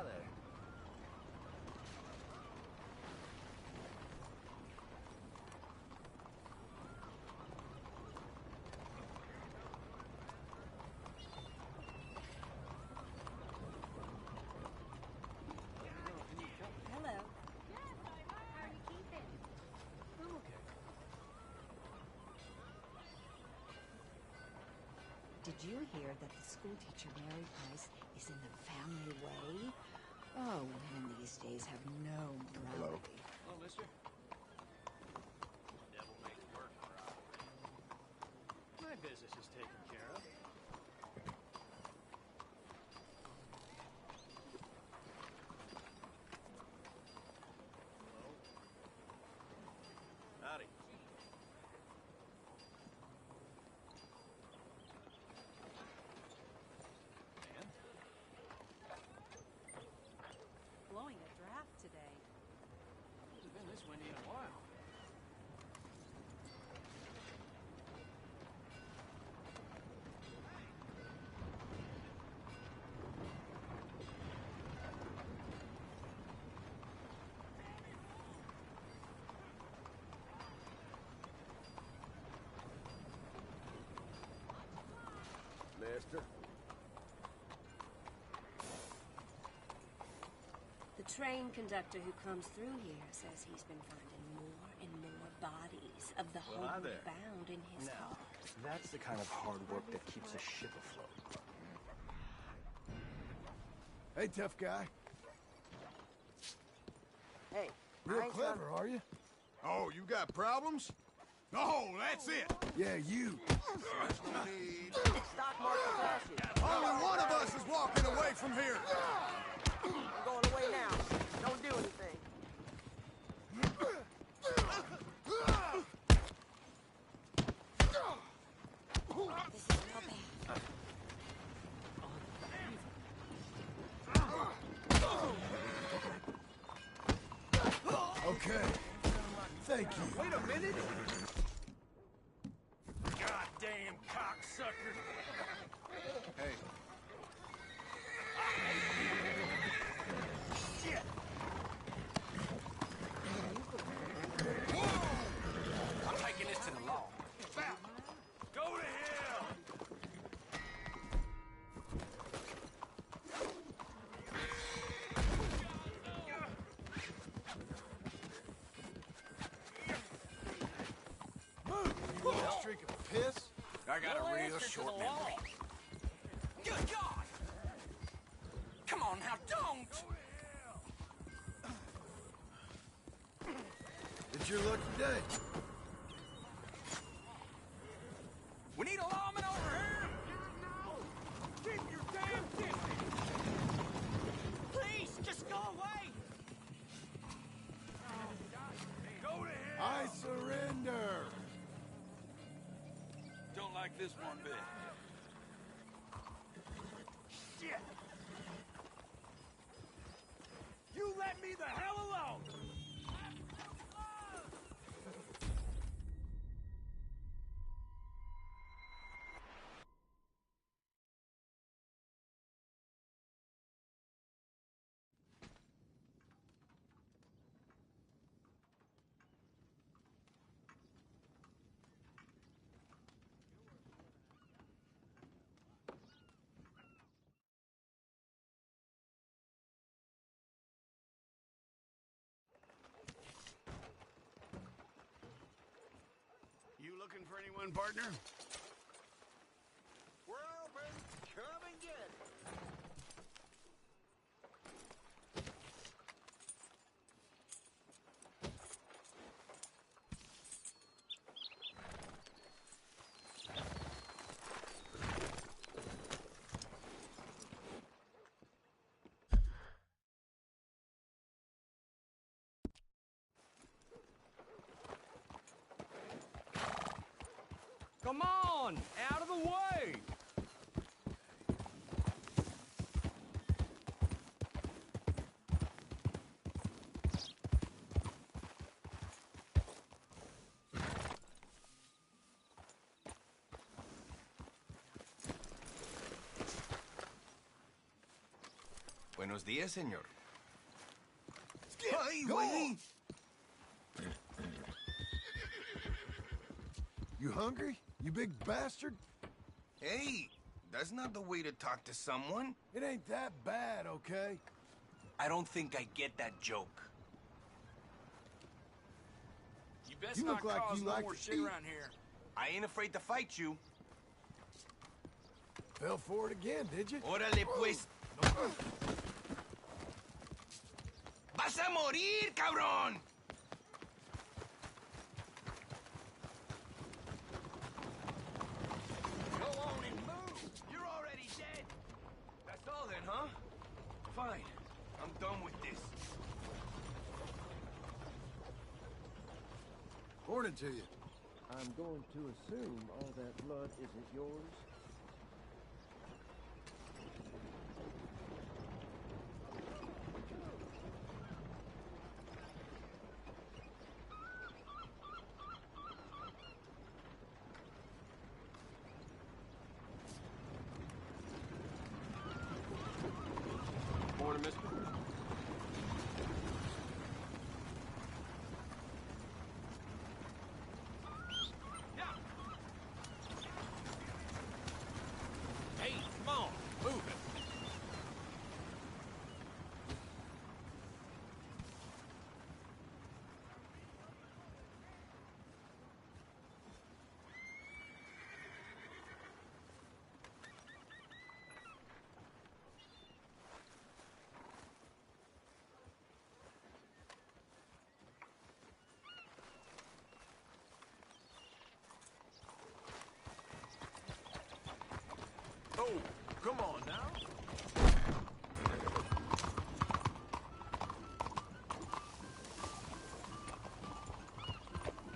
there. Hello. How are you keeping? I'm okay. Did you hear that the school teacher, Mary Price, is in the family way? Oh, women these days have no morality. Hello, mister. Devil makes work for our My business is taken care of. Hello? Howdy. Man? Blowing a draft today. It's been this windy in a while. Mister. The train conductor who comes through here says he's been finding more and more bodies of the Well, hi there. homeward bound in his Now, cars. that's the kind of hard work that keeps a ship afloat. Hey, tough guy. Hey, Real I ain't clever, are you? Oh, you got problems? Oh, that's it. Yeah, you. stock market crashes. Only one of us is walking away from here. I'm going away now. Don't do anything. This is real bad. Okay. Thank you. Wait a minute. Goddamn cocksucker. Hey. Shit. I'm taking this to the law. Stop. Go to hell. You want a streak of piss? I got a real short memory. Good God! Come on now, don't! It's your lucky day. We need a lawman over here! Keep your damn distance. Please, just go away! Go to hell. I surrender. Don't like this one bit. Shit. You let me the hell alone. You looking for anyone, partner? We're open. Come and get it. Come on! Out of the way! Buenos Buenos días, señor. Ay, güey! You hungry? You big bastard? Hey, that's not the way to talk to someone. It ain't that bad, okay? I don't think I get that joke. You best You not look like cause you no like more to shit eat. around here. I ain't afraid to fight you. Fell for it again, did you? Órale, pues. ¡Vas a morir, cabrón! Go on and move! You're already dead! That's all then, huh? Fine. I'm done with this. Morning to you. I'm going to assume all that blood isn't yours. Morning, mister. Hey, come on, move it. Oh, come on now.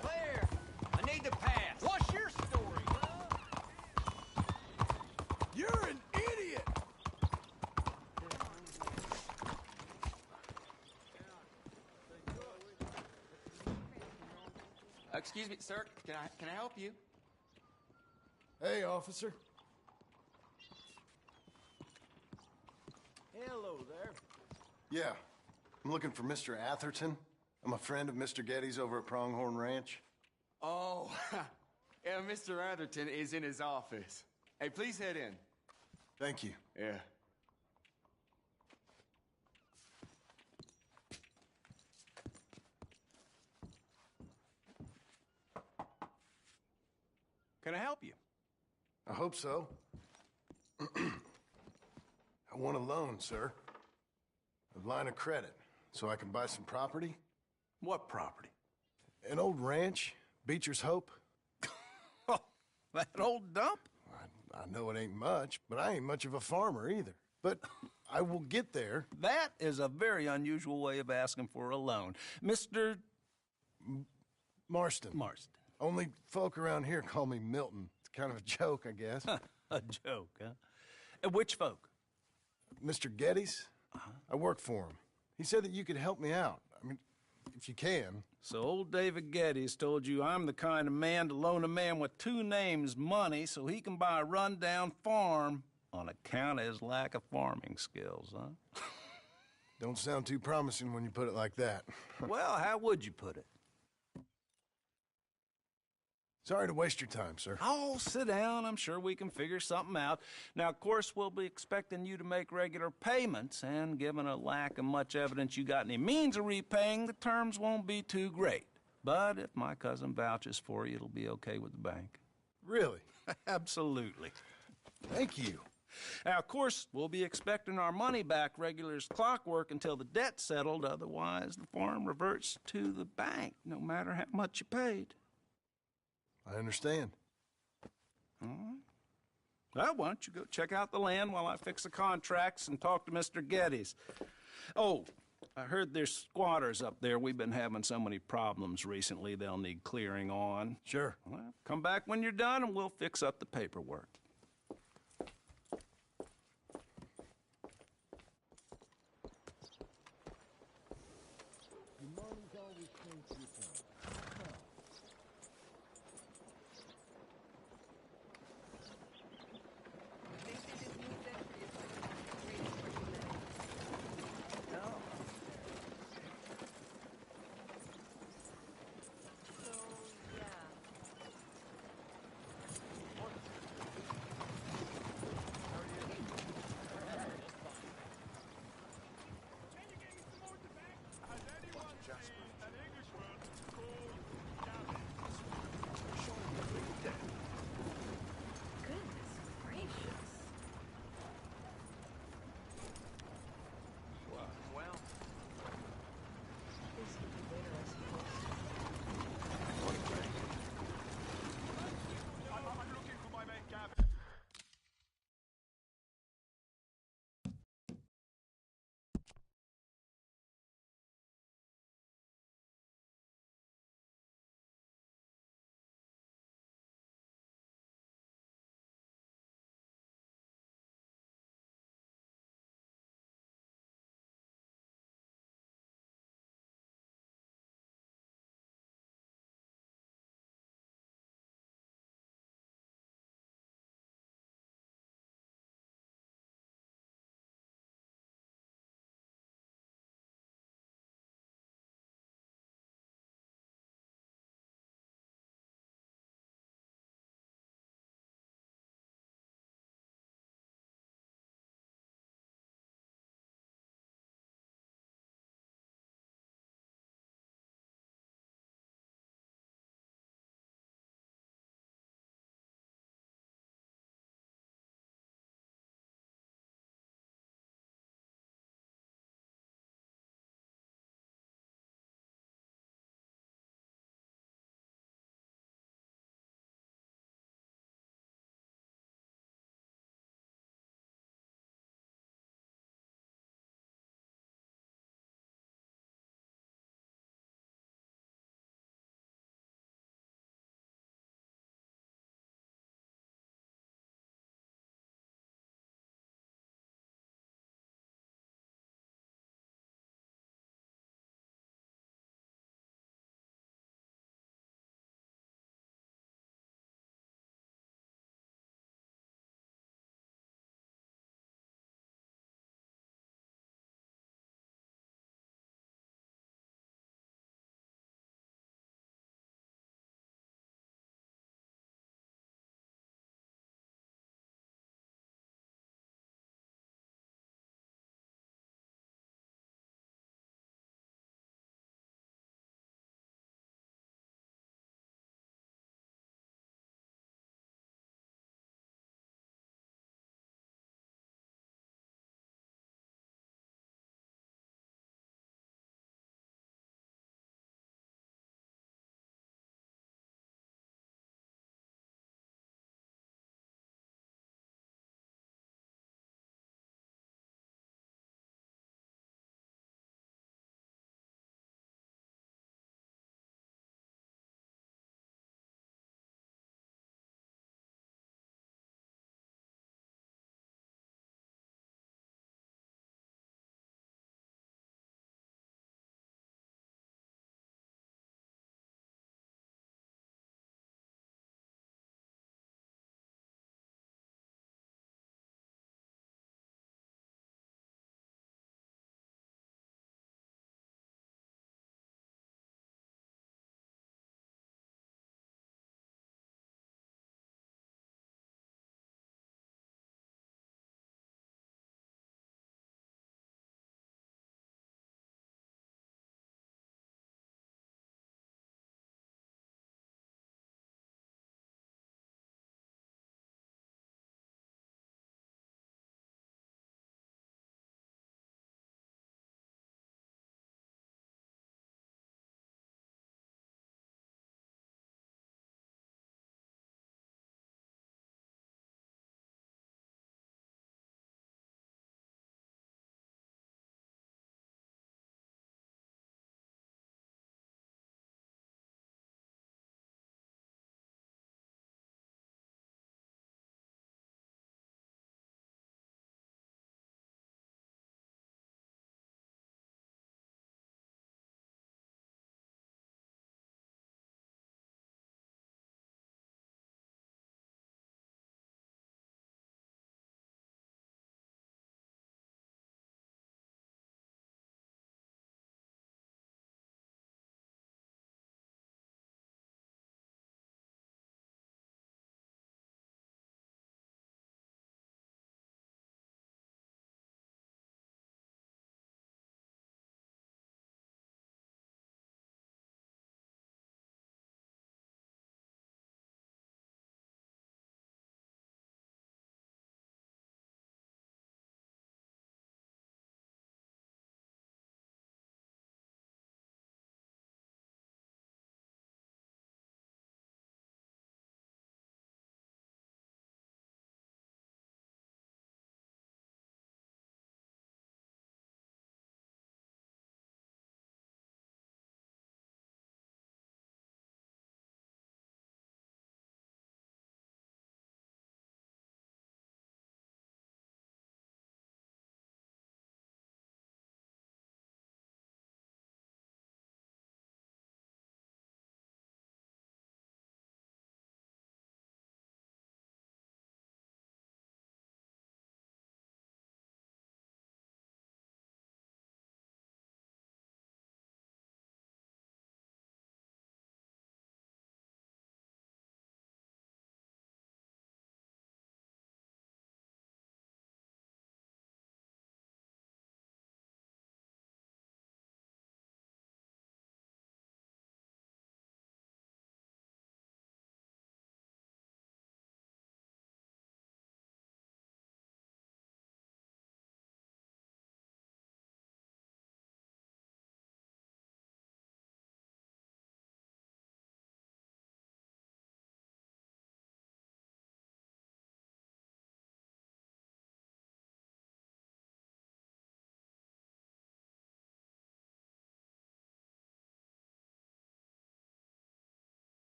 Claire, I need to pass. What's your story, huh? You're an idiot! Excuse me, sir. Can I help you? Hey, officer. Hello there. Yeah, I'm looking for Mr. Atherton. I'm a friend of Mr. Getty's over at Pronghorn Ranch. Oh, yeah, Mr. Atherton is in his office. Hey, please head in. Thank you. Yeah. Can I help you? I hope so. I want a loan, sir. A line of credit, so I can buy some property. What property? An old ranch, Beecher's Hope. That old dump? I know it ain't much, but I ain't much of a farmer either. But I will get there. That is a very unusual way of asking for a loan. Mr. Marston. Marston. Only folk around here call me Milton. It's kind of a joke, I guess. A joke, huh? And which folk? Mr. Getty's? I work for him. He said that you could help me out. I mean, if you can. So old David Geddes told you I'm the kind of man to loan a man with two names money so he can buy a rundown farm on account of his lack of farming skills, huh? Don't sound too promising when you put it like that. Well, how would you put it? Sorry to waste your time, sir. Oh, sit down. I'm sure we can figure something out. Now, of course, we'll be expecting you to make regular payments, and given a lack of much evidence you got any means of repaying, the terms won't be too great. But if my cousin vouches for you, it'll be okay with the bank. Really? Absolutely. Thank you. Now, of course, we'll be expecting our money back regular as clockwork until the debt's settled. Otherwise, the farm reverts to the bank, no matter how much you paid. I understand. All right. Well, why don't you go check out the land while I fix the contracts and talk to Mr. Geddes. Oh, I heard there's squatters up there. We've been having so many problems recently, they'll need clearing on. Sure. Well, come back when you're done and we'll fix up the paperwork.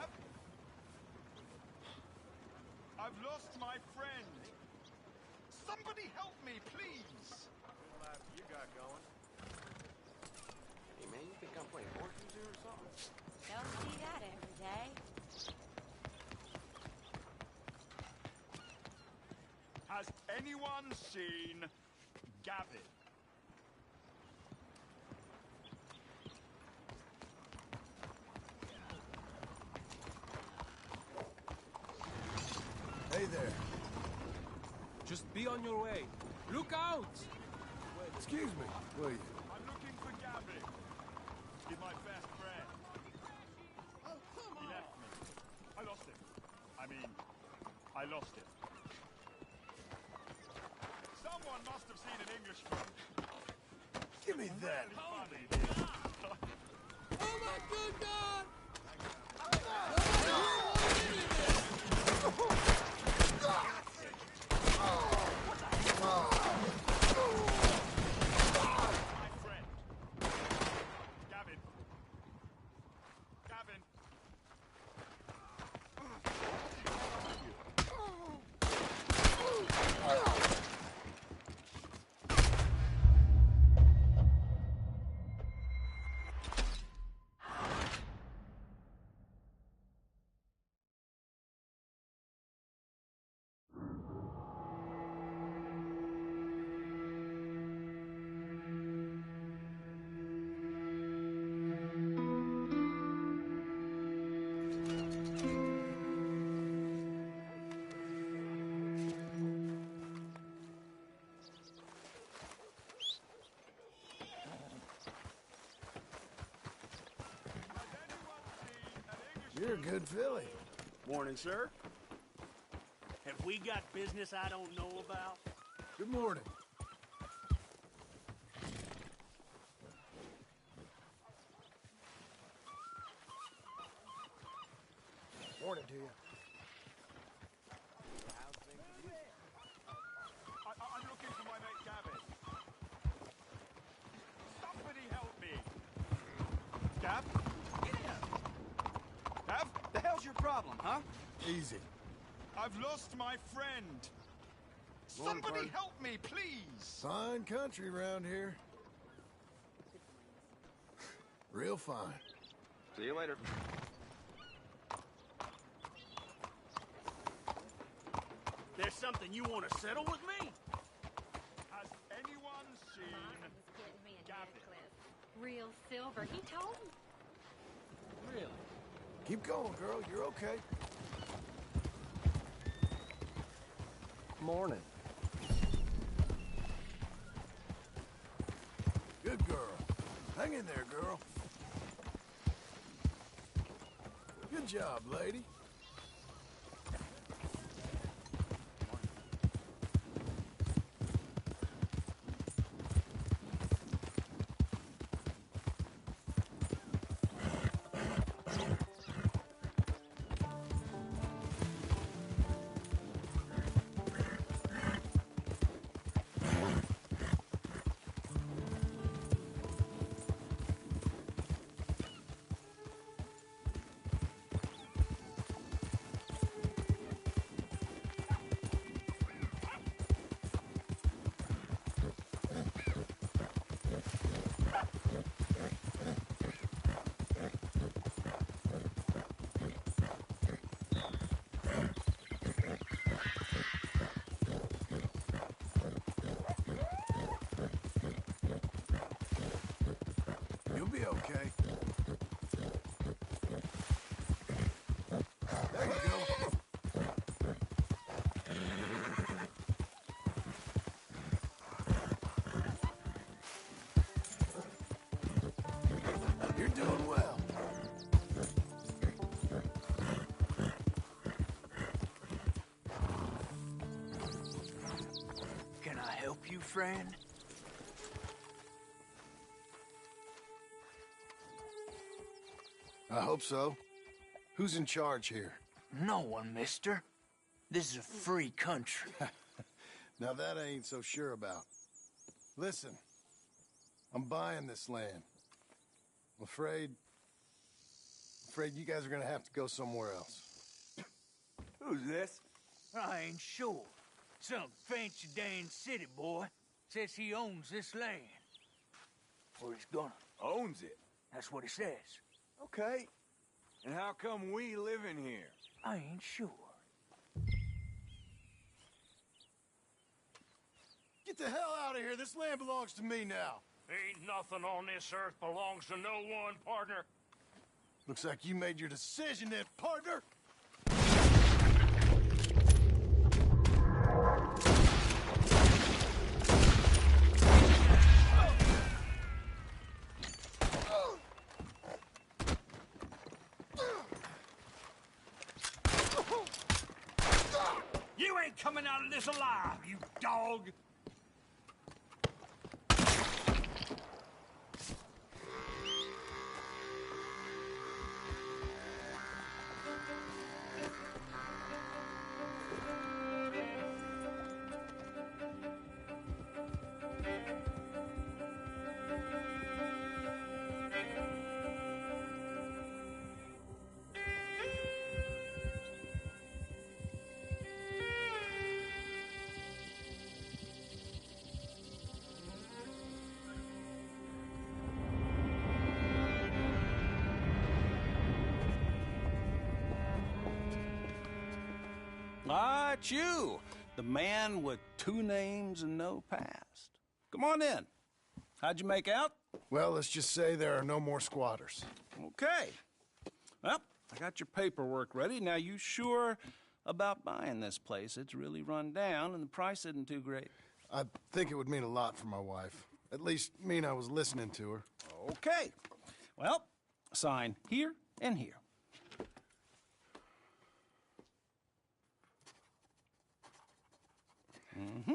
Gav? I've lost my friend. Somebody help me, please. Good life you got going. Hey, man, you think I'm playing horses here or something? Don't see that every day. Has anyone seen Gavin? Hey there. Just be on your way. Look out! Excuse me, will you? I'm looking for Gavin. He's my best friend. Oh, come on! He left me. I lost him. I lost him. Someone must have seen an Englishman. Give me that. Really funny. Oh my good God! My friend. Gavin. Gavin. You're a good filly. Morning, sir. Have we got business I don't know about? Good morning. Morning to you. I'm looking for my mate Gavin. Somebody help me. Gav? Gav? The hell's your problem, huh? Easy. I've lost my friend. Morning, Somebody buddy. help me, please. Fine country around here. Real fine. See you later. There's something you want to settle with me? Has anyone seen Gavin? Real silver. He told me. Really? Keep going, girl. You're okay. Morning. Good girl. Hang in there, girl. Good job, lady. You'll be okay. There you go. You're doing well. Can I help you, friend? I hope so. Who's in charge here? No one, mister. This is a free country. Now that I ain't so sure about. Listen, I'm buying this land. I'm afraid afraid you guys are gonna have to go somewhere else. Who's this? I ain't sure. Some fancy Dan city boy says he owns this land. Or he's gonna. Owns it. That's what he says. Okay. And how come we live in here? I ain't sure. Get the hell out of here. This land belongs to me now. Ain't nothing on this earth belongs to no one, partner. Looks like you made your decision then, partner. You ain't coming out of this alive, you dog! Ah, it's you, the man with 2 names and no past. Come on in. How'd you make out? Well, let's just say there are no more squatters. Okay. Well, I got your paperwork ready. Now, you sure about buying this place? It's really run down, and the price isn't too great. I think it would mean a lot for my wife. At least mean I was listening to her. Okay. Well, sign here and here. Mm-hmm.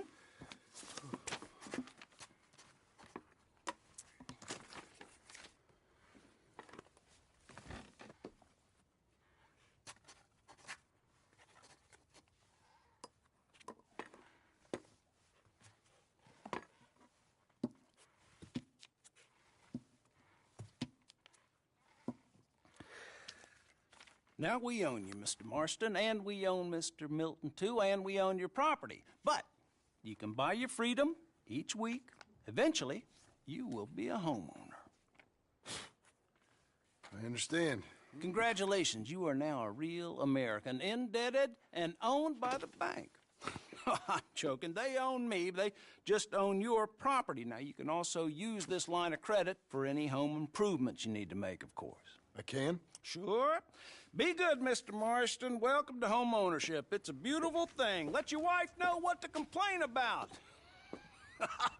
Now, we own you, Mr. Marston, and we own Mr. Milton, too, and we own your property. But you can buy your freedom each week. Eventually, you will be a homeowner. I understand. Congratulations, you are now a real American, indebted and owned by the bank. I'm joking. They own me. They just own your property. Now, you can also use this line of credit for any home improvements you need to make, of course. I can? Sure. Be good, Mr. Marston. Welcome to home ownership. It's a beautiful thing. Let your wife know what to complain about.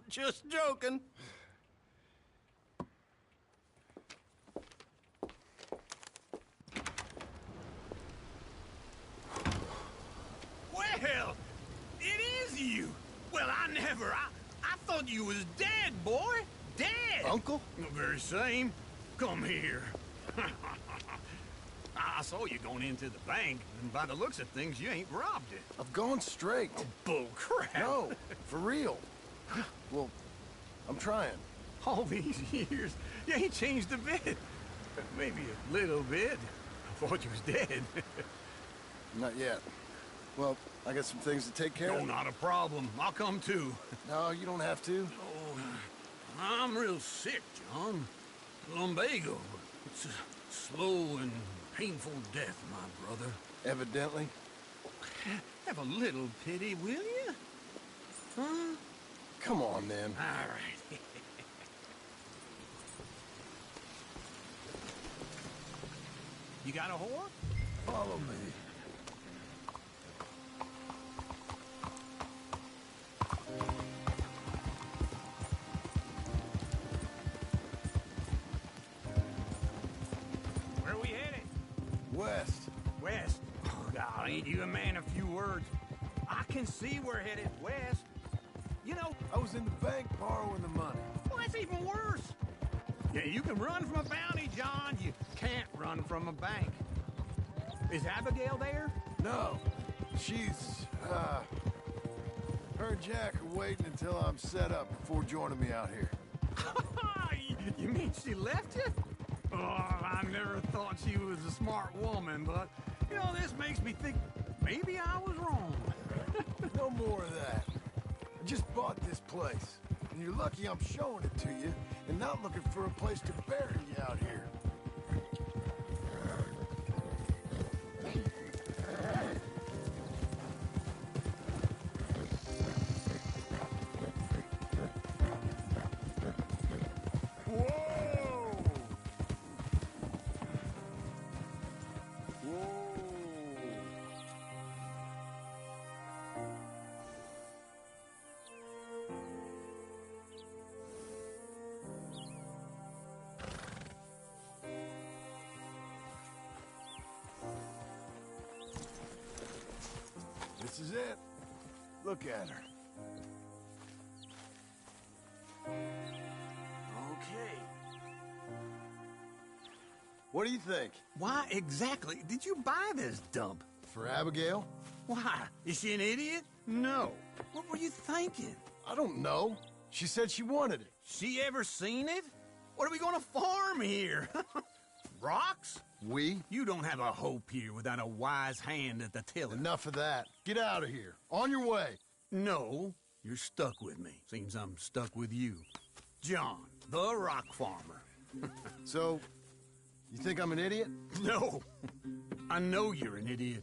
Just joking. Well, it is you. Well, I thought you was dead, boy. Dead. Uncle? The very same. Come here. I saw you going into the bank, and by the looks of things, you ain't robbed it. I've gone straight. Oh, bull crap. No, for real. Well, I'm trying. All these years, you ain't changed a bit. Maybe a little bit. I thought you was dead. Not yet. Well, I got some things to take care of. No, not a problem. I'll come too. No, you don't have to. Oh, I'm real sick, John. Lumbago. It's a slow and painful death, my brother. Evidently. Have a little pity, will you? Huh? Come on, then. All right. You got a whore? Follow me. Where are we headed? West. West? Oh, God, ain't you a man of few words? I can see we're headed west. You know, I was in the bank borrowing the money. well, that's even worse. Yeah, you can run from a bounty, John. You can't run from a bank. Is Abigail there? No. She's, her and Jack are waiting until I'm set up before joining me out here. You mean she left you? I never thought she was a smart woman, but, you know, this makes me think maybe I was wrong. No more of that. I just bought this place, and you're lucky I'm showing it to you and not looking for a place to bury you out here. This is it. Look at her. Okay. What do you think? Why exactly did you buy this dump? For Abigail? Why? Is she an idiot? No. What were you thinking? I don't know. She said she wanted it. She ever seen it? What are we gonna farm here? Rocks? We? You don't have a hope here without a wise hand at the tiller. Enough of that. Get out of here. On your way. No, you're stuck with me. Seems I'm stuck with you. John, the rock farmer. So, you think I'm an idiot? No. I know you're an idiot.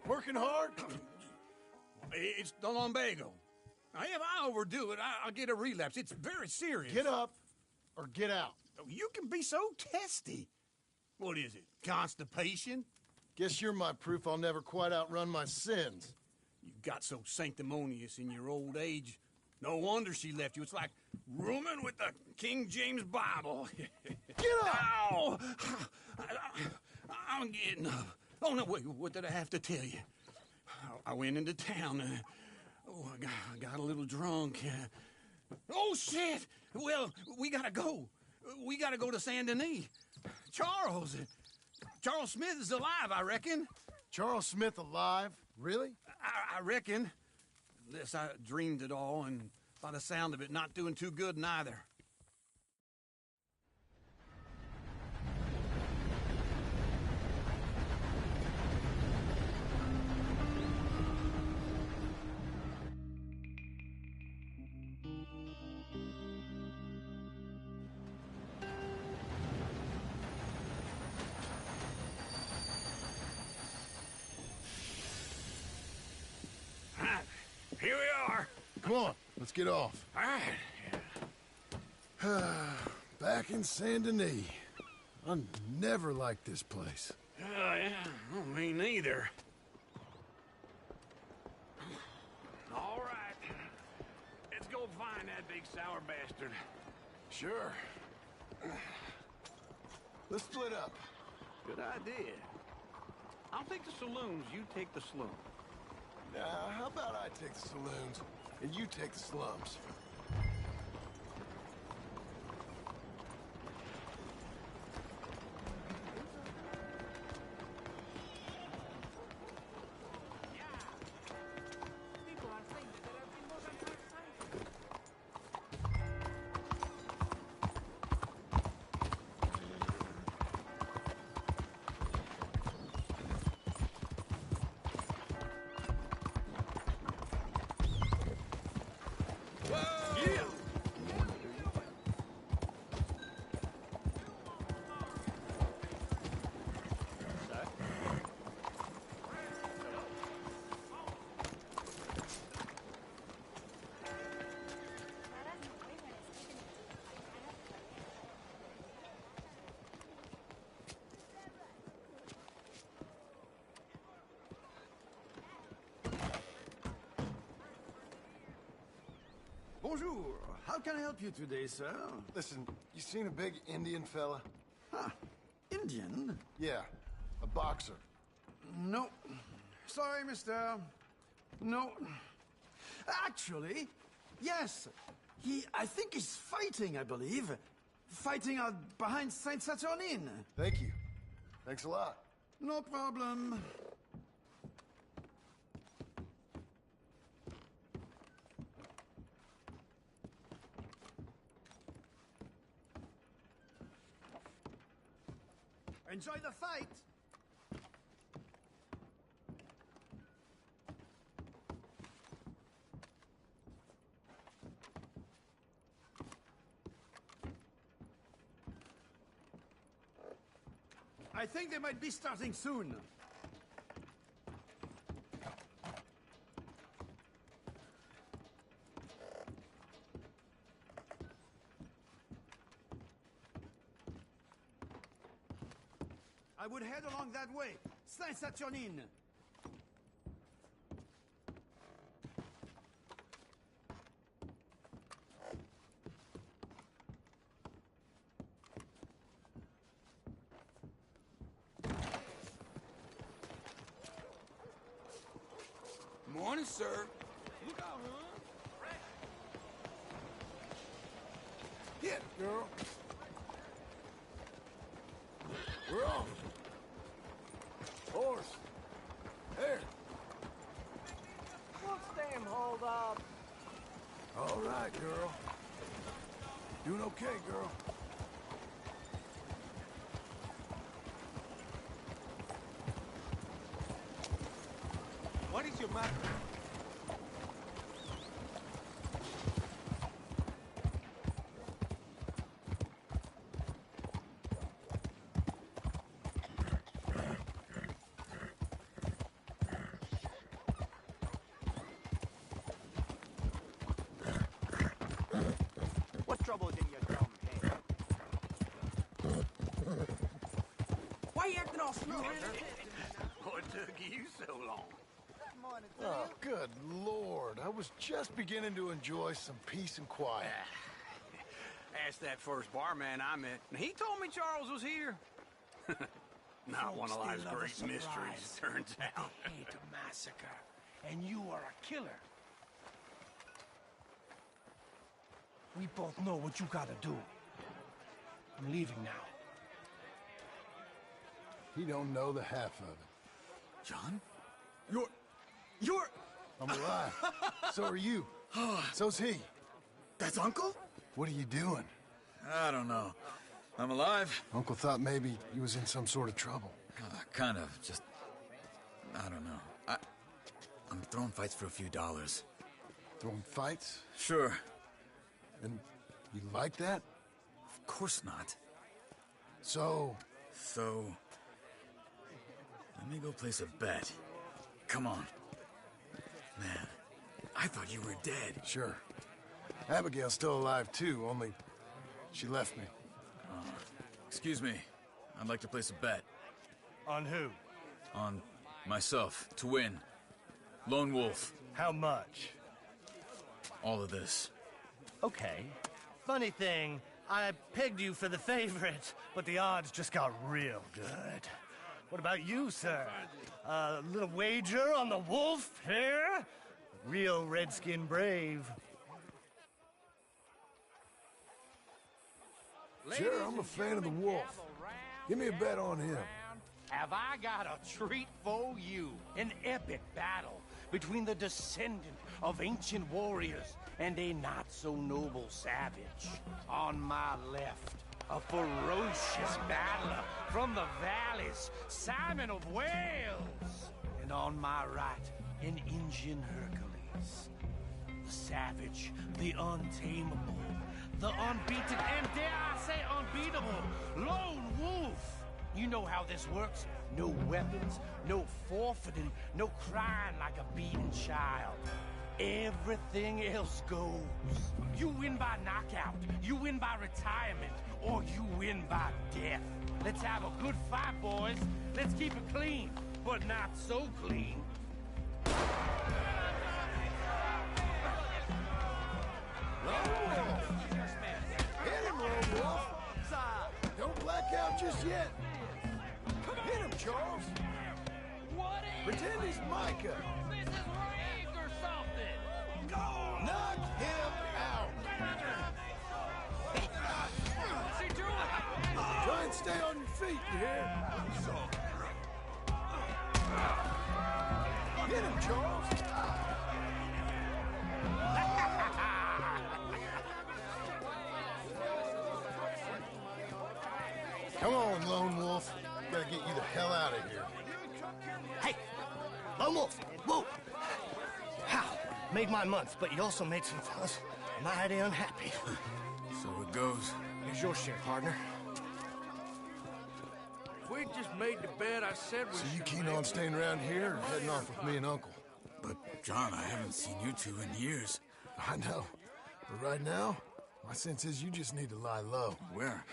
Working hard? It's the lumbago. Now, if I overdo it, I'll get a relapse. It's very serious. Get up or get out. You can be so testy. What is it, constipation? Guess you're my proof I'll never quite outrun my sins. You got so sanctimonious in your old age. No wonder she left you. It's like rooming with the King James Bible. Get up! Ow! I'm getting up. Oh, no, wait, what did I have to tell you? I went into town. I got a little drunk. Oh, shit! Well, we gotta go. We gotta go to Saint Denis. Charles Smith is alive, I reckon. Charles Smith alive? Really? I reckon. Unless I dreamed it all, and by the sound of it, not doing too good neither. Here we are. Come on, let's get off. All right. Back in Saint Denis. I never liked this place. Yeah, well, me neither. All right. Let's go find that big sour bastard. Sure. Let's split up. Good idea. I'll take the saloons, you take the slum. How about I take the saloons, and you take the slums? Bonjour. How can I help you today, sir? Listen, you seen a big Indian fella? Huh. Indian? Yeah, a boxer. No. Sorry, mister. No. Actually, yes. I think he's fighting, I believe. Fighting out behind Saint Saturnin. Thank you. Thanks a lot. No problem. Enjoy the fight! I think they might be starting soon. I would head along that way. Saint Saturnin. Morning, sir. Look out, huh? Hit, girl. We're off. Horse. There. What's damn hold up? All right, girl. Doing okay, girl. What is your matter? What trouble's in your dumb head? Why you acting all stupid? What took you so long? Oh, good Lord. I was just beginning to enjoy some peace and quiet. Asked that first barman I met, and he told me Charles was here. Not one of life's great mysteries, turns out. They hate a massacre, and you are a killer. We both know what you gotta do. I'm leaving now. He don't know the half of it. John? You're... I'm alive. So are you. So's he. That's Uncle? What are you doing? I don't know. I'm alive. Uncle thought maybe he was in some sort of trouble. Kind of. Just... I don't know. I'm throwing fights for a few dollars. Throwing fights? Sure. And you like that? Of course not. So... Let me go place a bet. Come on. Man, I thought you were dead. Sure. Abigail's still alive, too, only she left me. Excuse me. I'd like to place a bet. On who? On myself, to win. Lone Wolf. How much? All of this. Okay. Funny thing, I pegged you for the favorite, but the odds just got real good. What about you, sir? A little wager on the wolf here? Real redskin brave. Sure, I'm a fan of the wolf. Give me a bet on him. Have I got a treat for you? An epic battle between the descendant of ancient warriors and a not-so-noble savage. On my left, a ferocious battler from the valleys, Simon of Wales. And on my right, an Indian Hercules. The savage, the untamable, the unbeaten, and dare I say unbeatable, Lone Wolf. You know how this works. No weapons, no forfeiting, no crying like a beaten child. Everything else goes. You win by knockout, you win by retirement, or you win by death. Let's have a good fight, boys. Let's keep it clean, but not so clean. Lone Wolf! Hit him, Lone Wolf! Don't black out just yet. Hit him, Charles! Pretend he's Micah! This is raped or something! Go! Knock him out! What's he doing? Try and stay on your feet, you hear? Hit him, Charles! Come on, Lone Wolf. Gotta get you the hell out of here. Hey! Lone Wolf! Whoa! How? Made my month, but you also made some fellas mighty unhappy. So it goes. Here's your share, partner. If we just made the bet I said we So you should keen make, on staying around here or heading off with me and Uncle? But, John, I haven't seen you two in years. I know. But right now, my sense is you just need to lie low. Where?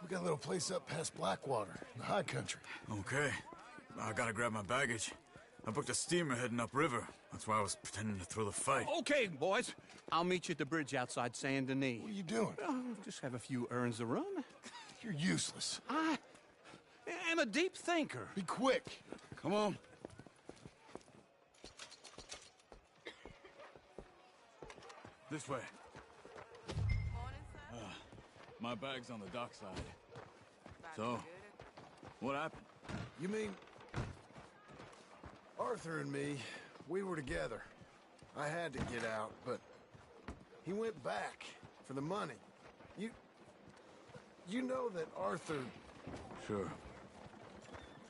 We got a little place up past Blackwater, in the high country. Okay. I gotta grab my baggage. I booked a steamer heading upriver. That's why I was pretending to throw the fight. Okay, boys. I'll meet you at the bridge outside Saint Denis. What are you doing? Just have a few errands to run. You're useless. I am a deep thinker. Be quick. Come on. This way. My bag's on the dockside. So, what happened? You mean... Arthur and me, we were together. I had to get out, but he went back for the money. You know that Arthur... Sure.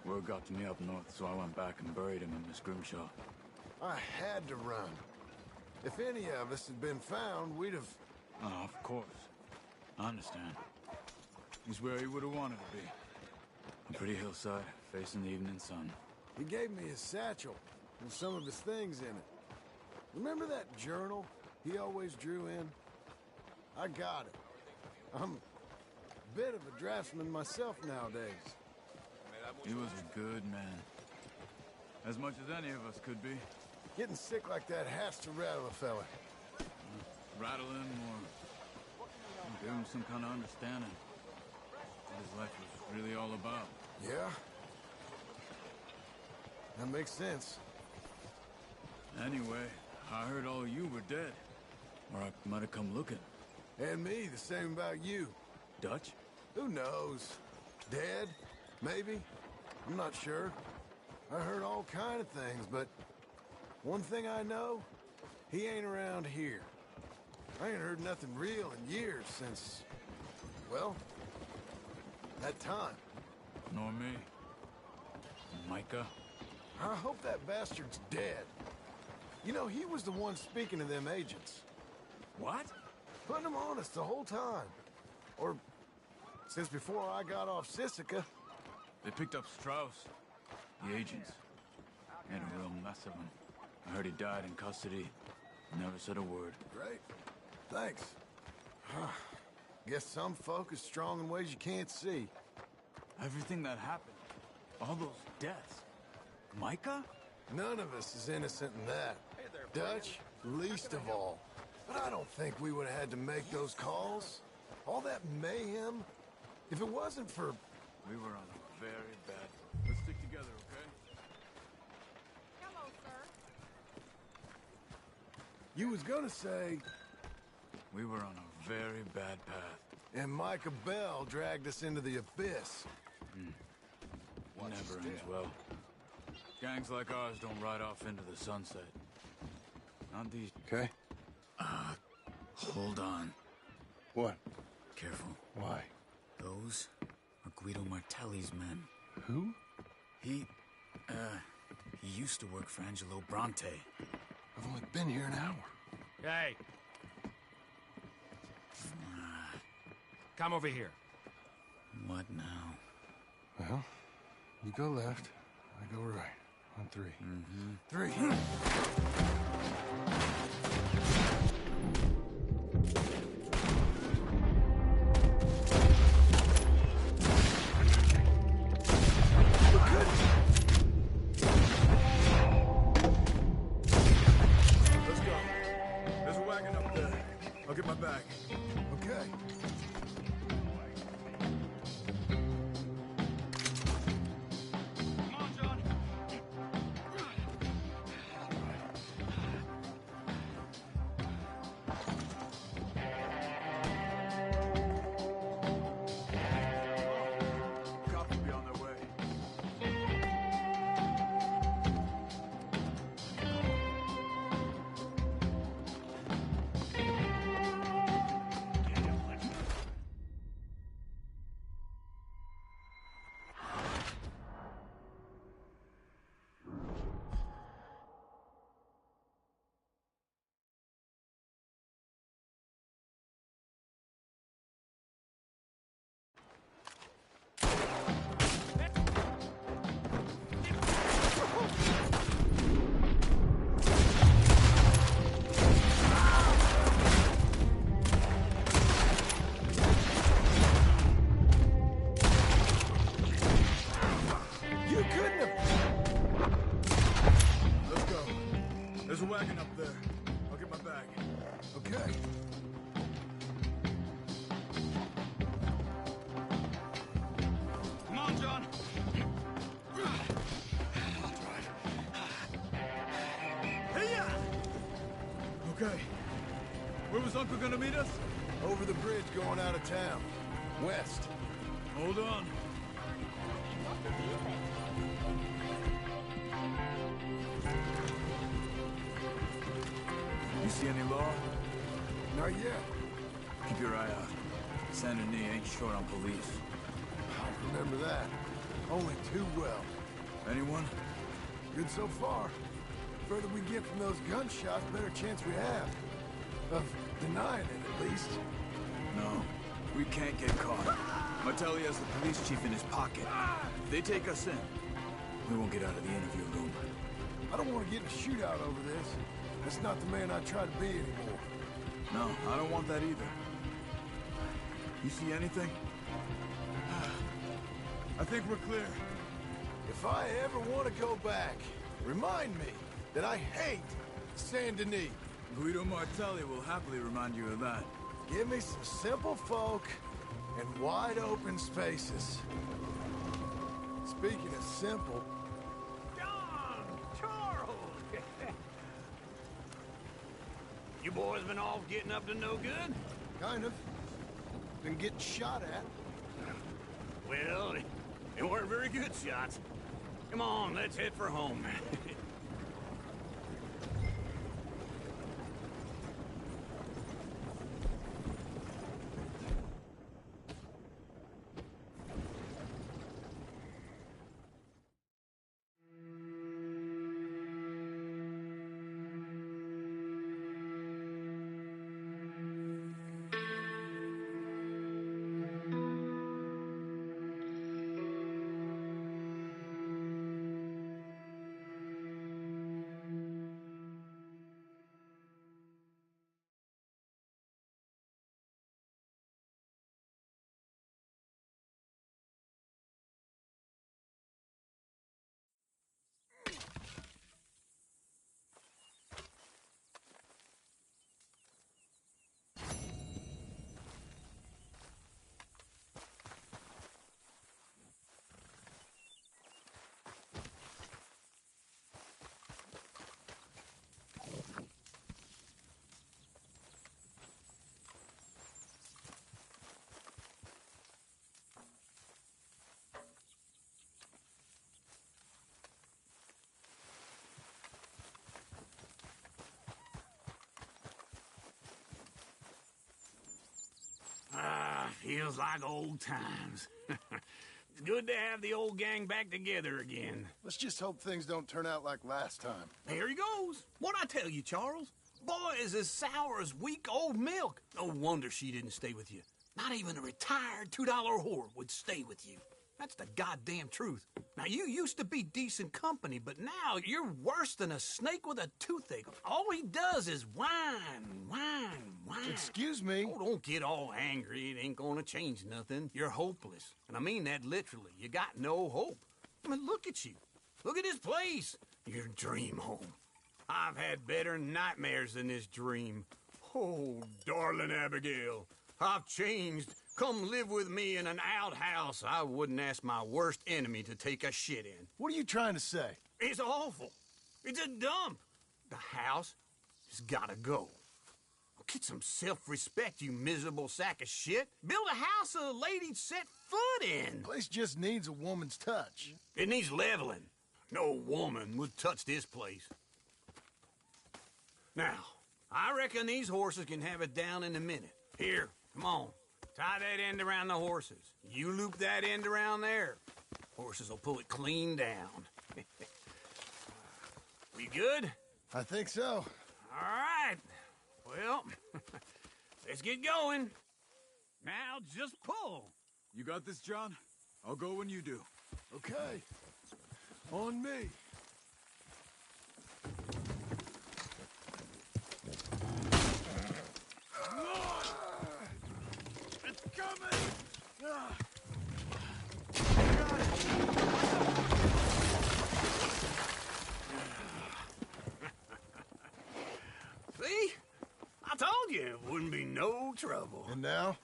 Word got to me up north, so I went back and buried him in Miss Grimshaw. I had to run. If any of us had been found, we'd have... Oh, of course. I understand. He's where he would have wanted to be. A pretty hillside, facing the evening sun. He gave me his satchel with some of his things in it. Remember that journal he always drew in? I got it. I'm a bit of a draftsman myself nowadays. He was a good man. As much as any of us could be. Getting sick like that has to rattle a fella. Rattle him or give him some kind of understanding what his life was really all about. Yeah? That makes sense. Anyway, I heard all you were dead. Or I might have come looking. And me, the same about you. Dutch? Who knows? Dead? Maybe? I'm not sure. I heard all kind of things, but one thing I know, he ain't around here. I ain't heard nothing real in years since, well, that time. Nor me. Micah? I hope that bastard's dead. You know, he was the one speaking to them agents. What? Putting them on us the whole time. Or since before I got off Sisika. They picked up Strauss. The agents. Made a real mess of him. I heard he died in custody. Never said a word. Great. Thanks. Guess some folk is strong in ways you can't see. Everything that happened. All those deaths. Micah? None of us is innocent in that. Dutch, least of all. But I don't think we would have had to make those calls. All that mayhem. If it wasn't for... We were on a very bad... Let's stick together, okay? Hello, sir. You was gonna say... We were on a very bad path. And Micah Bell dragged us into the abyss. Never ends well. Gangs like ours don't ride off into the sunset. Not these... Okay. Hold on. What? Careful. Why? Those are Guido Martelli's men. Who? He used to work for Angelo Bronte. I've only been here an hour. Hey. Come over here. What now? Well, you go left, I go right. On three. Three. Let's go. There's a wagon up there. I'll get my bag. Okay. Cops will be on their way. You couldn't have... Let's go. There's a wagon up there. I'll get my bag. Okay. Come on, John. Hey-ya! Okay. Where was Uncle gonna meet us? Over the bridge going out of town. West. Hold on. You see any law? Not yet. Keep your eye out. Saint Denis ain't short on police. Remember that. Only too well. Anyone? Good so far. Further we get from those gunshots, better chance we have. Of denying it, at least. No. We can't get caught. Martelli has the police chief in his pocket. If they take us in, we won't get out of the interview room. I don't want to get in a shootout over this. That's not the man I try to be anymore. No, I don't want that either. You see anything? I think we're clear. If I ever want to go back, remind me that I hate Saint Denis. Guido Martelli will happily remind you of that. Give me some simple folk and wide open spaces. Speaking of simple... John! Charles! You boys been all getting up to no good? Kind of. Been getting shot at. Well, they weren't very good shots. Come on, let's head for home. Feels like old times. It's good to have the old gang back together again. Let's just hope things don't turn out like last time. Here he goes. What'd I tell you, Charles? Boy is as sour as week-old milk. No wonder she didn't stay with you. Not even a retired $2 whore would stay with you. That's the goddamn truth. Now, you used to be decent company, but now you're worse than a snake with a toothache. All he does is whine. Excuse me? Oh, don't get all angry. It ain't gonna change nothing. You're hopeless. And I mean that literally. You got no hope. I mean, look at you. Look at this place. Your dream home. I've had better nightmares than this dream. Oh, darling Abigail, I've changed. Come live with me in an outhouse I wouldn't ask my worst enemy to take a shit in. What are you trying to say? It's awful. It's a dump. The house has gotta go. Get some self-respect, you miserable sack of shit. Build a house a lady'd set foot in. Place just needs a woman's touch. It needs leveling. No woman would touch this place. Now, I reckon these horses can have it down in a minute. Here, come on. Tie that end around the horses. You loop that end around there. Horses will pull it clean down. We good? I think so. All right. Well, let's get going. Now just pull. You got this, John? I'll go when you do. Okay. On me. It's coming! See? I told you it wouldn't be no trouble. And now?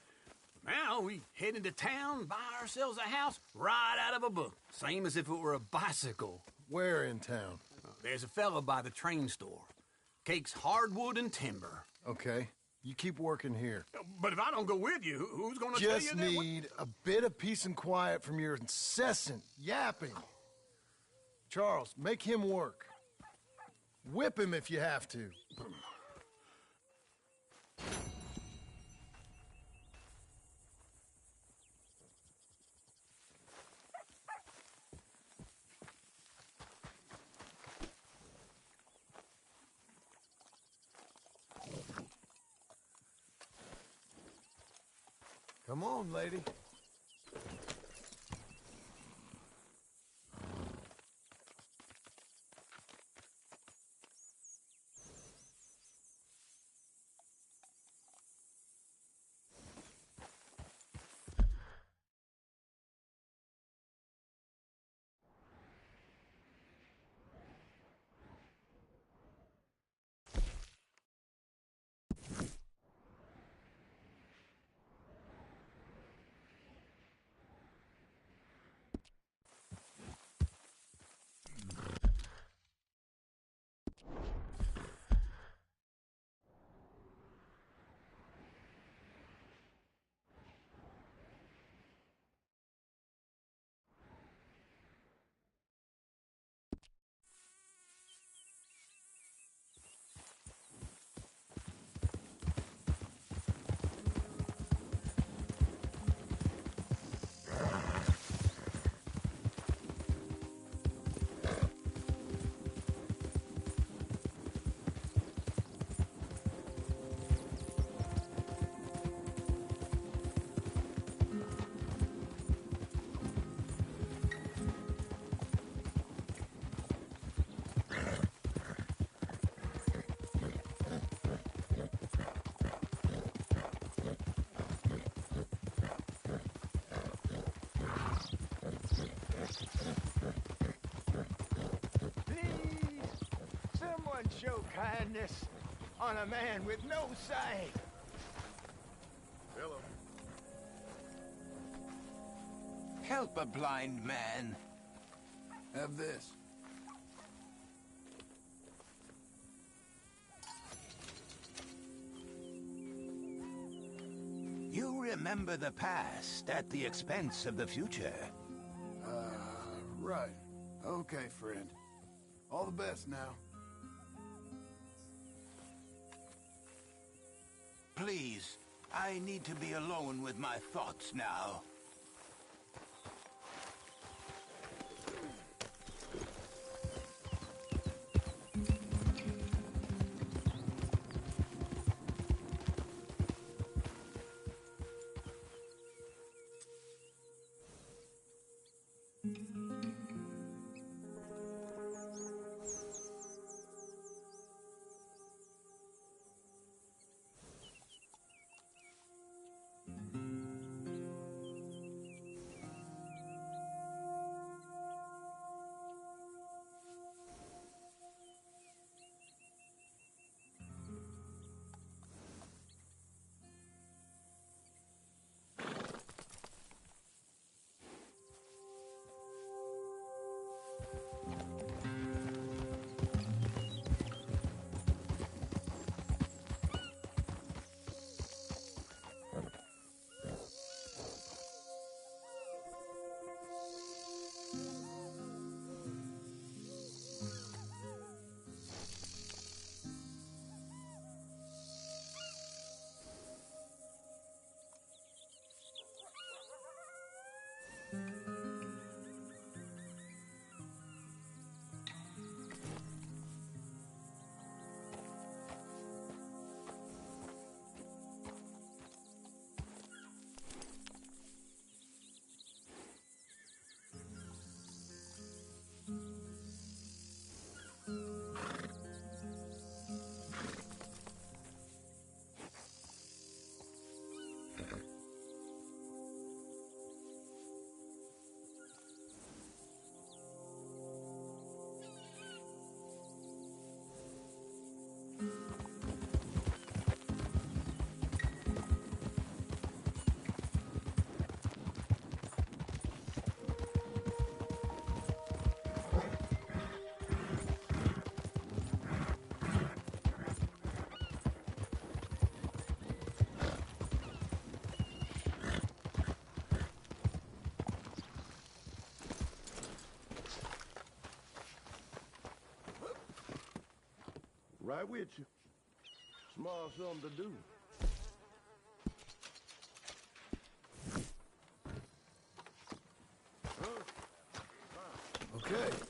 Now we head into town, buy ourselves a house right out of a book. Same as if it were a bicycle. Where in town? There's a fella by the train store. Cakes hardwood and timber. Okay. You keep working here. But if I don't go with you, who's gonna tell you Just that? need a bit of peace and quiet from your incessant yapping. Charles, make him work. Whip him if you have to. Come on, lady. Show kindness on a man with no sight. Hello. Help a blind man. Have this. You remember the past at the expense of the future. Right. Okay, friend. All the best now. Please, I need to be alone with my thoughts now. Right with you. Small something to do. Okay.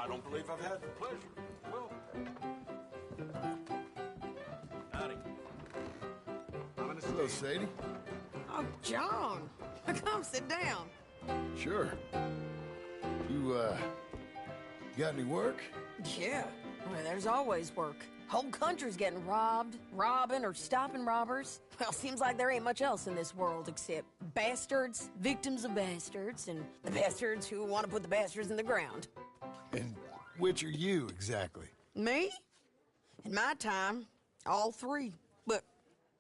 I don't believe I've had the pleasure. Well, Howdy. Hello, Sadie. Oh, John. Come sit down. Sure. You, got any work? Yeah. Well, there's always work. Whole country's getting robbed, robbing, or stopping robbers. Well, seems like there ain't much else in this world except bastards, victims of bastards, and the bastards who want to put the bastards in the ground. And which are you, exactly? Me? In my time, all three. But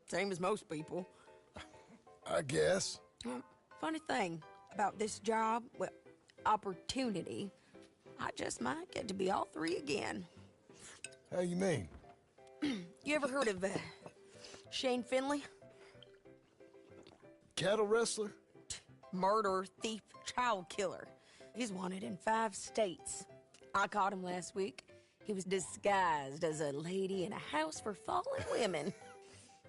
same as most people. I guess. Funny thing about this job, well, opportunity, I just might get to be all three again. How you mean? You ever heard of Shane Finley? Cattle wrestler? Murderer, thief, child killer. He's wanted in 5 states. I caught him last week. He was disguised as a lady in a house for fallen women.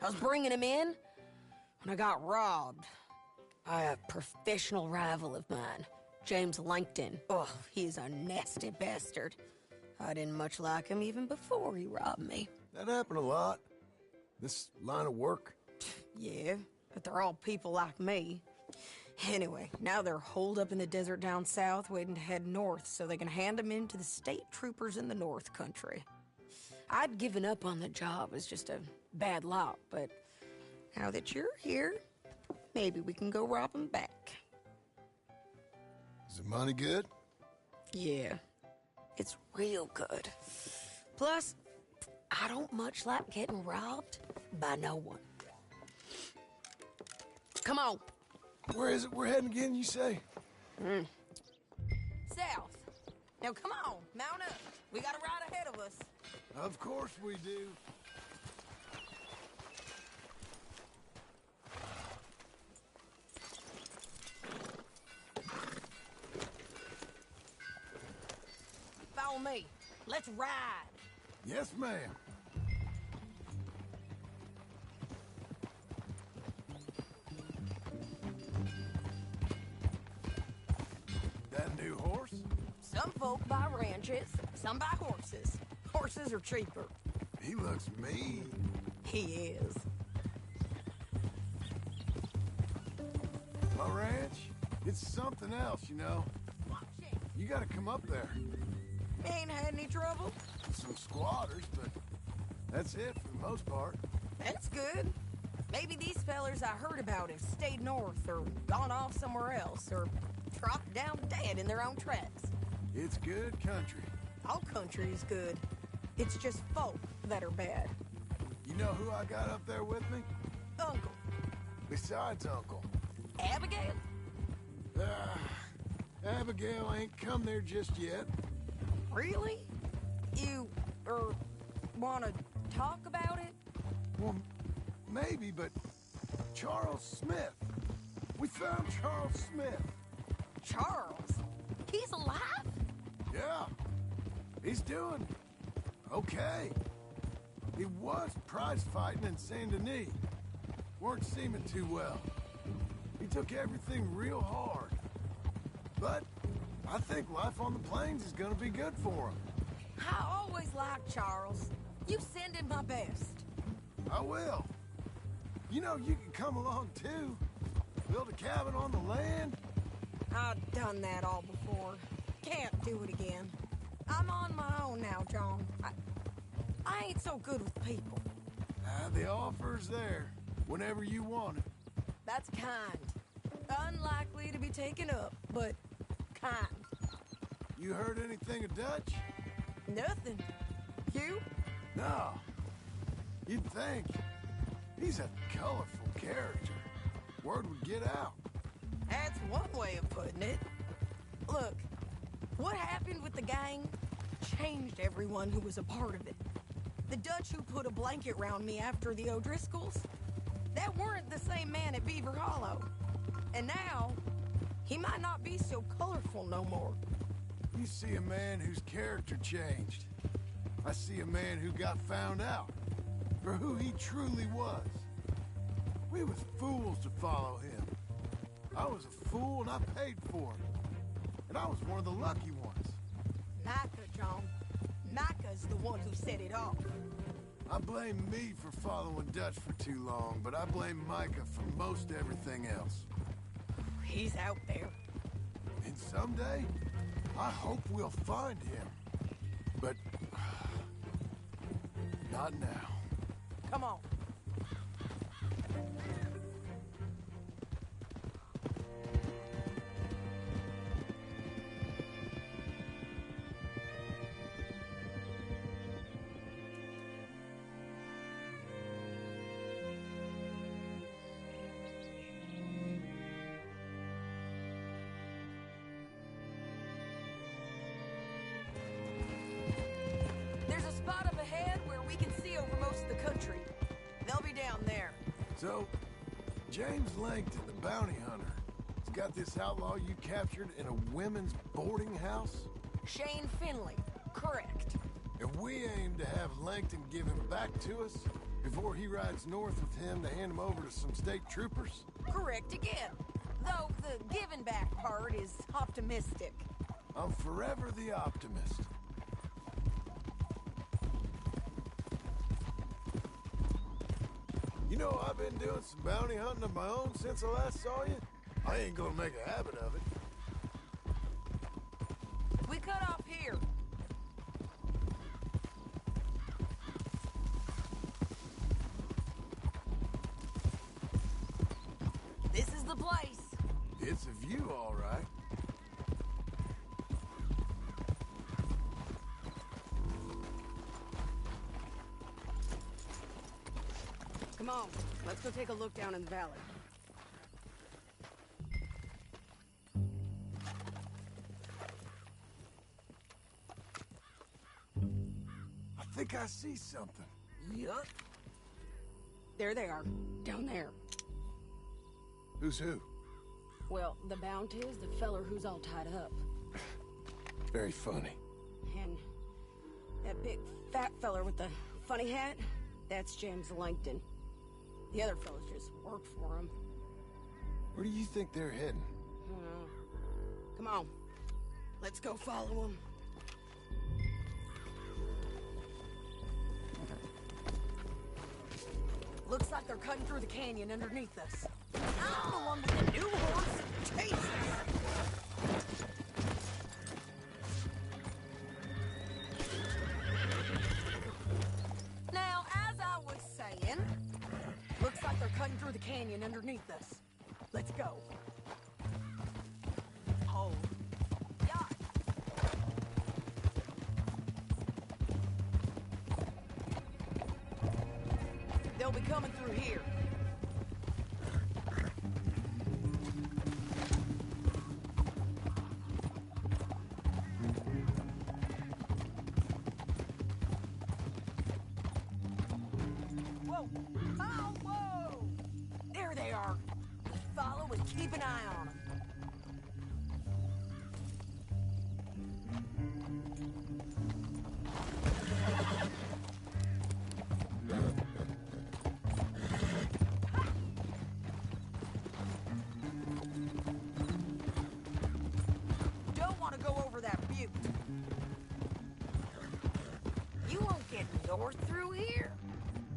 I was bringing him in when I got robbed by a professional rival of mine, James Langton. Oh, he's a nasty bastard. I didn't much like him even before he robbed me. That happened a lot. This line of work. Yeah, but they're all people like me. Anyway, now they're holed up in the desert down south, waiting to head north so they can hand them in to the state troopers in the north country. I'd given up on the job as just a bad lot, but now that you're here, maybe we can go rob them back. Is the money good? Yeah, it's real good. Plus, I don't much like getting robbed by no one. Come on. Where is it we're heading again, you say? South. Now come on, mount up. We got a ride ahead of us. Of course we do. Follow me. Let's ride. Yes, ma'am. That new horse? Some folk buy ranches, some buy horses. Horses are cheaper. He looks mean. He is. My ranch? It's something else, you know. You gotta come up there. Ain't had any trouble? Some squatters, but that's it for the most part. That's good. Maybe these fellers I heard about have stayed north or gone off somewhere else or dropped down dead in their own tracks. It's good country. All country is good. It's just folk that are bad. You know who I got up there with me? Uncle. Besides Uncle. Abigail? Abigail ain't come there just yet. Really? You, wanna talk about it? Well, maybe, but Charles Smith. We found Charles Smith. Charles? He's alive? Yeah. He's doing okay. He was prize fighting in Saint Denis. Weren't seeming too well. He took everything real hard. But I think life on the plains is gonna be good for him. I always liked Charles. You send him my best. I will. You know, you can come along too. Build a cabin on the land. I've done that all before. Can't do it again. I'm on my own now, John. I ain't so good with people. The offer's there whenever you want it. That's kind. Unlikely to be taken up, but kind. You heard anything of Dutch? Nothing. You? No. You'd think. He's a colorful character. Word would get out. That's one way of putting it. Look, what happened with the gang changed everyone who was a part of it. The Dutch who put a blanket round me after the O'Driscolls, that weren't the same man at Beaver Hollow. And now, he might not be so colorful no more. You see a man whose character changed. I see a man who got found out for who he truly was. We was fools to follow him. I was a fool and I paid for it. And I was one of the lucky ones. Like a one who set it off. I blame me for following Dutch for too long, but I blame Micah for most everything else. He's out there. And someday, I hope we'll find him. But... not now. Come on. There's a spot up ahead where we can see over most of the country. They'll be down there. So, James Langton, the bounty hunter, has got this outlaw you captured in a women's boarding house? Shane Finley, correct. And we aim to have Langton give him back to us before he rides north with him to hand him over to some state troopers? Correct again. Though the giving back part is optimistic. I'm forever the optimist. You know, I've been doing some bounty hunting of my own since I last saw you. I ain't gonna make a habit of it. We cut off here. This is the place. It's a view, all right. Come on, let's go take a look down in the valley. I think I see something. Yup. There they are, down there. Who's who? Well, the bounty is the feller who's all tied up. Very funny. And that big fat feller with the funny hat, that's James Langton. The other fellas just work for him. Where do you think they're heading? Come on, let's go follow them. Looks like they're cutting through the canyon underneath us. I'm the one with the new horse. Chase us. Now, as I was saying, looks like they're cutting through the canyon underneath us. Let's go. Hold. Yeah. They'll be coming through here. Whoa! Oh, whoa! There they are. Follow and keep an eye on them. Don't want to go over that butte. You won't get north through here.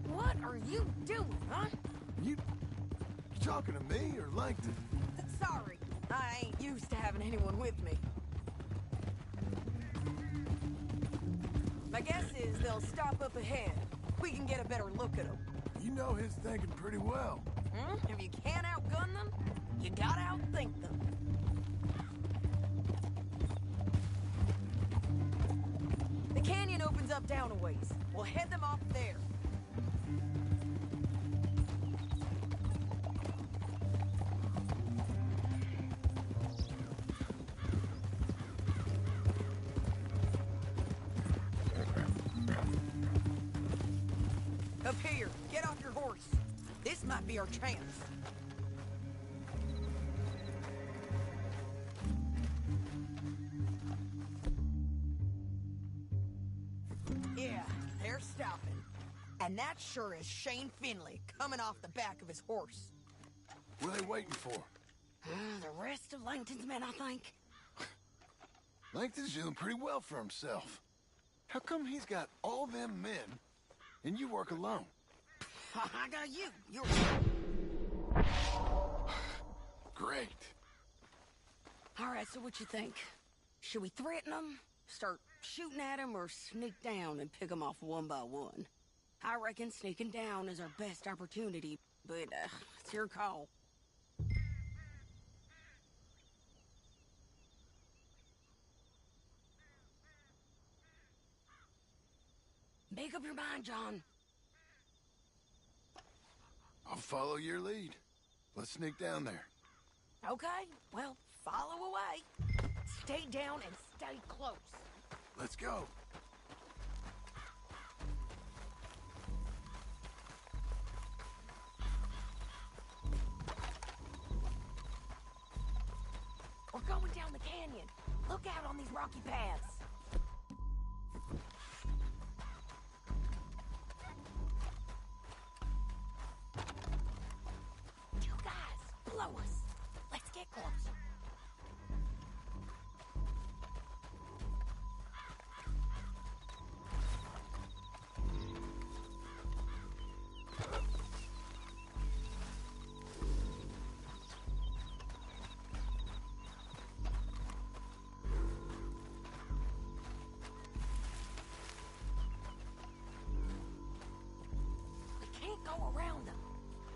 What are you doing, huh? You talking to me or Langton? Sorry, I ain't used to having anyone with me. My guess is they'll stop up ahead. We can get a better look at them. You know his thinking pretty well. If you can't outgun them, you gotta outthink them. The canyon opens up down a ways. We'll head them off there. Up here, get off your horse. This might be our chance. Yeah, they're stopping. And that sure is Shane Finley coming off the back of his horse. What are they waiting for? The rest of Langton's men, I think. Langton's doing pretty well for himself. How come he's got all them men, and you work alone? I got you. You're... Great. All right, so what you think? Should we threaten them, start shooting at them, or sneak down and pick them off one by one? I reckon sneaking down is our best opportunity, but it's your call. Make up your mind, John. I'll follow your lead. Let's sneak down there. Okay, well, follow away. Stay down and stay close. Let's go. We're going down the canyon. Look out on these rocky paths. You guys, blow us. Let's get closer. Go around them.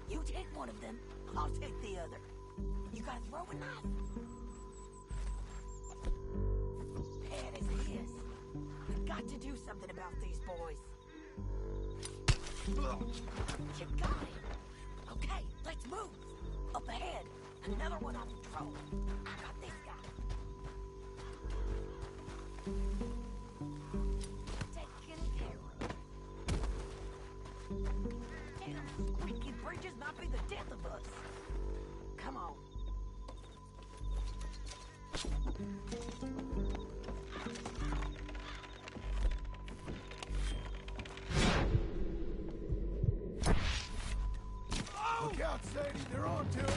You take one of them, I'll take the other. You gotta throw a knife. Head is his. We've got to do something about these boys. You got it. Okay, let's move. Up ahead, another one on patrol. I got this guy. Taken care of. Damn, squeaky bridges might be the death of us. Come on. Look out, Sadie, they're on to it.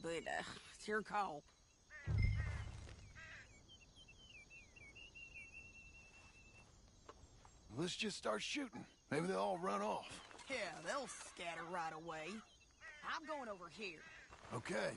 But, it's your call. Let's just start shooting. Maybe they'll all run off. Yeah, they'll scatter right away. I'm going over here. Okay.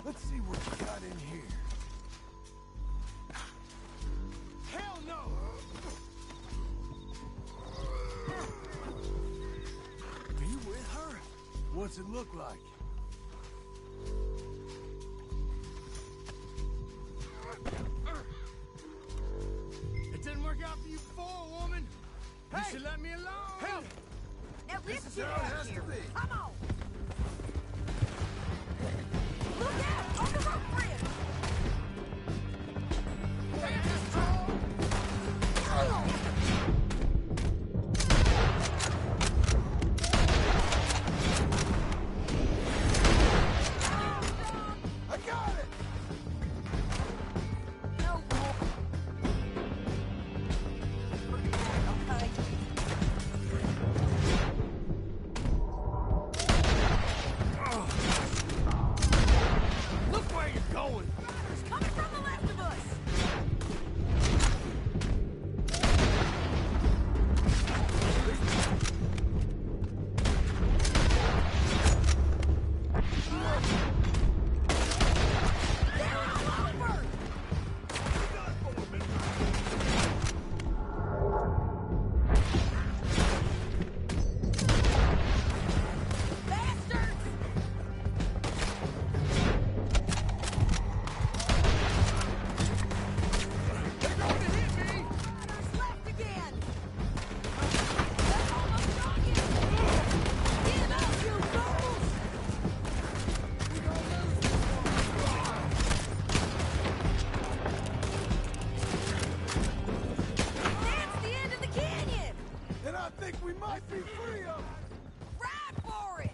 Let's see what you got in here. Hell no! Are you with her? What's it look like? It didn't work out for you before, woman. You should let me alone. Help! Now This let's is get how it out has here. to be. Come on. Look out! On the rope bridge! I got it! No more. Okay. Look where you're going. It's coming from the left of us. They're all over. Bastards! They're going to hit me. There's left again. They're almost on you. Get up, you fools! That's the end of the canyon. And I think we might be free of it. Ride for it.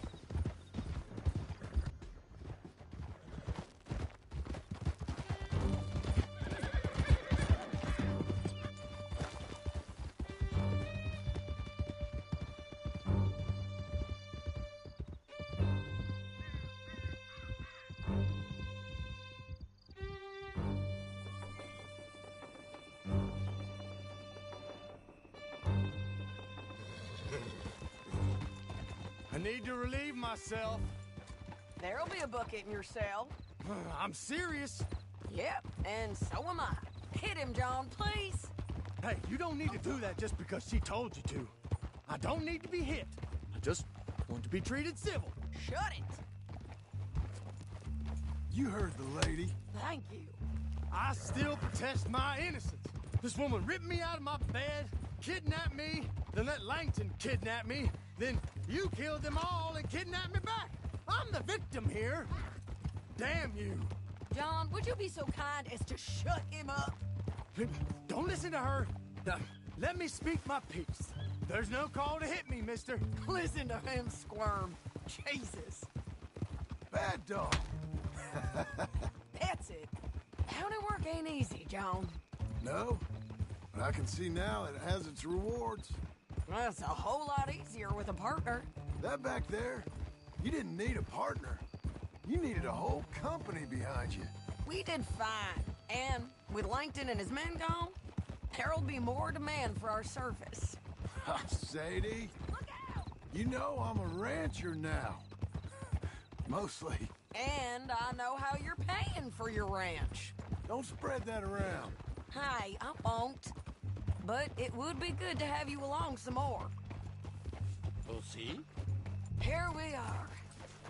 I need to relieve myself. There'll be a bucket in your cell. I'm serious. Yep, and so am I. Hit him, John, please. Hey, you don't need to do that just because she told you to. I don't need to be hit. I just want to be treated civil. Shut it. You heard the lady. Thank you. I still protest my innocence. This woman ripped me out of my bed, kidnapped me, then let Langton kidnap me, then you killed them all and kidnapped me back. I'm the victim here. Damn you. John, would you be so kind as to shut him up? Don't listen to her. Let me speak my piece. There's no call to hit me, mister. Listen to him squirm. Jesus. Bad dog. That's it. County work ain't easy, John. No, but I can see now it has its rewards. Well, it's a whole lot easier with a partner. That back there, you didn't need a partner. You needed a whole company behind you. We did fine. And with Langton and his men gone, there'll be more demand for our service. Sadie, you know I'm a rancher now. Mostly. And I know how you're paying for your ranch. Don't spread that around. Hey, I won't. But it would be good to have you along some more. We'll see. Here we are.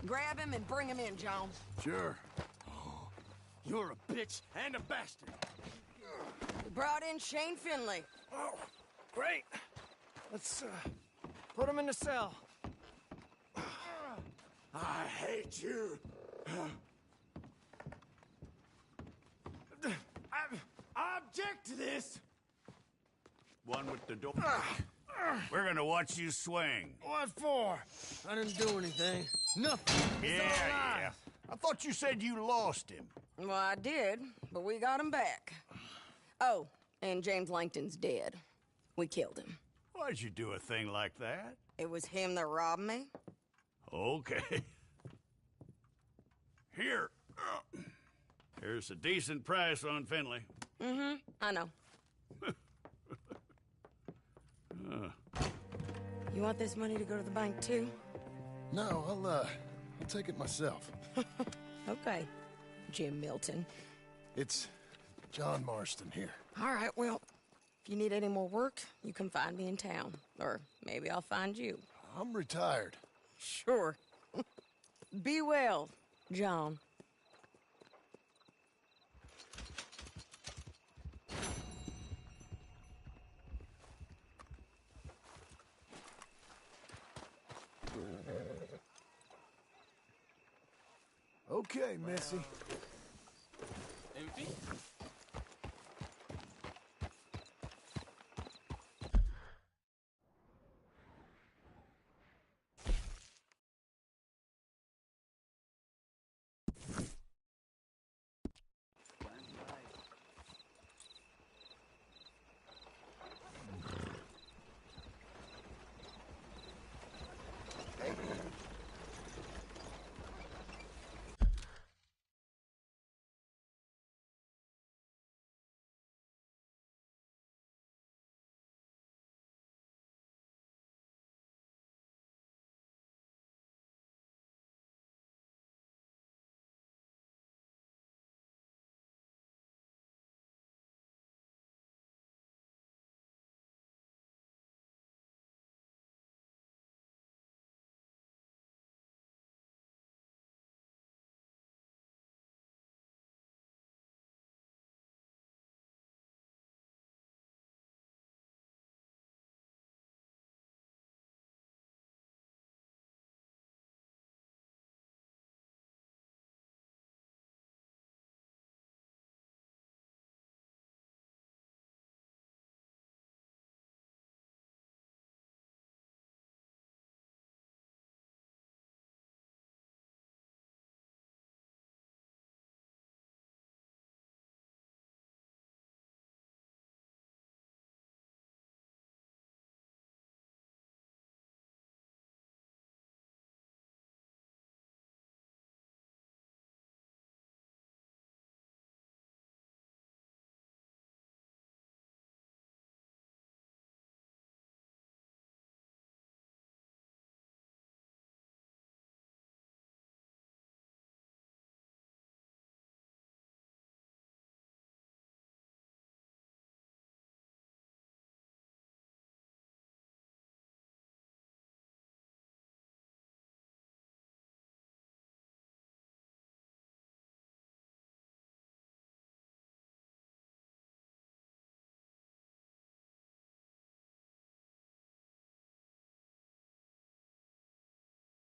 Grab him and bring him in, John. Sure. You're a bitch and a bastard. We brought in Shane Finley. Oh, great. Let's put him in the cell. I hate you. I object to this. One with the door. We're gonna watch you swing. What for? I didn't do anything. Nothing. It's all right. Yeah. I thought you said you lost him. Well, I did, but we got him back. Oh, and James Langton's dead. We killed him. Why'd you do a thing like that? It was him that robbed me. Okay. Here. Here's a decent price on Finley. Mm-hmm, I know. You want this money to go to the bank, too? No, I'll take it myself. Okay. Jim Milton. It's John Marston here. All right, well, if you need any more work, you can find me in town. Or maybe I'll find you. I'm retired. Sure. Be well, John. Okay, Missy. Empty?